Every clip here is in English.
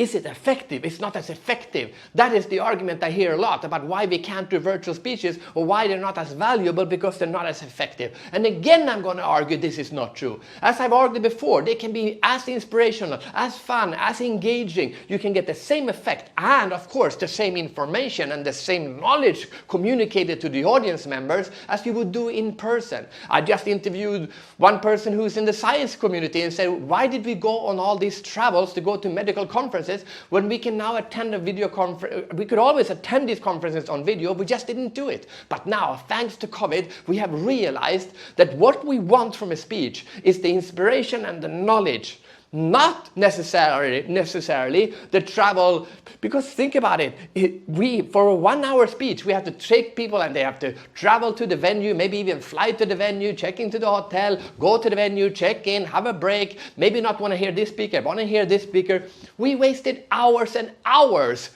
is it effective? It's not as effective. That is the argument I hear a lot about why we can't do virtual speeches or why they're not as valuable, because they're not as effective. And again, I'm going to argue this is not true. As I've argued before, they can be as inspirational, as fun, as engaging. You can get the same effect and, of course, the same information and the same knowledge communicated to the audience members as you would do in person. I just interviewed one person who's in the science community and said, why did we go on all these travels to go to medical conferences when we can now attend a video conference? We could always attend these conferences on video, we just didn't do it. But now, thanks to COVID, we have realized that what we want from a speech is the inspiration and the knowledge, not necessarily the travel. Because think about it, for a 1 hour speech, we have to take people and they have to travel to the venue, maybe even fly to the venue, check into the hotel, go to the venue, check in, have a break, maybe not want to hear this speaker, want to hear this speaker. We wasted hours and hours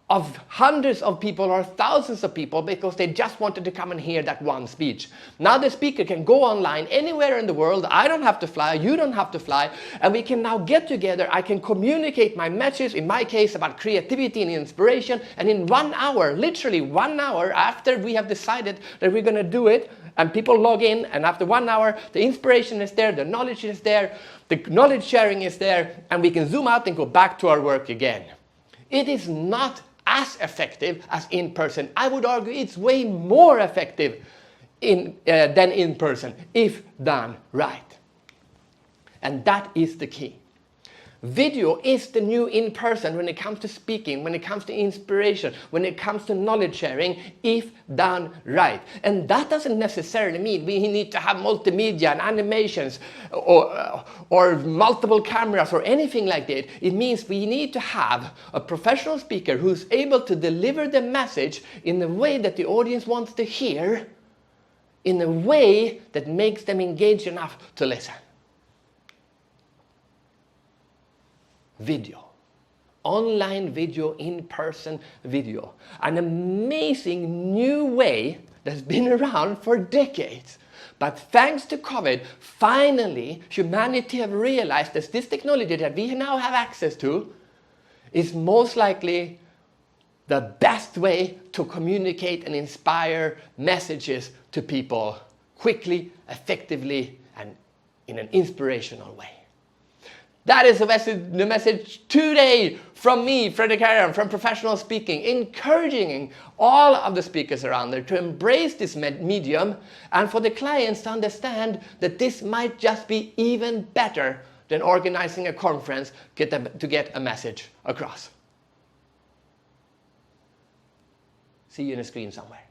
of hundreds of people or thousands of people because they just wanted to come and hear that one speech. Now the speaker can go online anywhere in the world. I don't have to fly, you don't have to fly, and we can now get together. I can communicate my message, in my case, about creativity and inspiration, and in 1 hour, literally 1 hour after we have decided that we're gonna do it, and people log in, and after 1 hour, the inspiration is there, the knowledge is there, the knowledge sharing is there, and we can zoom out and go back to our work again. It is not as effective as in person. I would argue it's way more effective than in person if done right. And that is the key. Video is the new in-person when it comes to speaking, when it comes to inspiration, when it comes to knowledge sharing, if done right. And that doesn't necessarily mean we need to have multimedia and animations or multiple cameras or anything like that. It means we need to have a professional speaker who's able to deliver the message in the way that the audience wants to hear, in a way that makes them engaged enough to listen. Video. Online video, in-person video. An amazing new way that's been around for decades. But thanks to COVID, finally, humanity have realized that this technology that we now have access to is most likely the best way to communicate and inspire messages to people quickly, effectively, and in an inspirational way. That is the message today from me, Fredrik Haren, from Professional Speaking, encouraging all of the speakers around there to embrace this medium and for the clients to understand that this might just be even better than organizing a conference to get a message across. See you on the screen somewhere.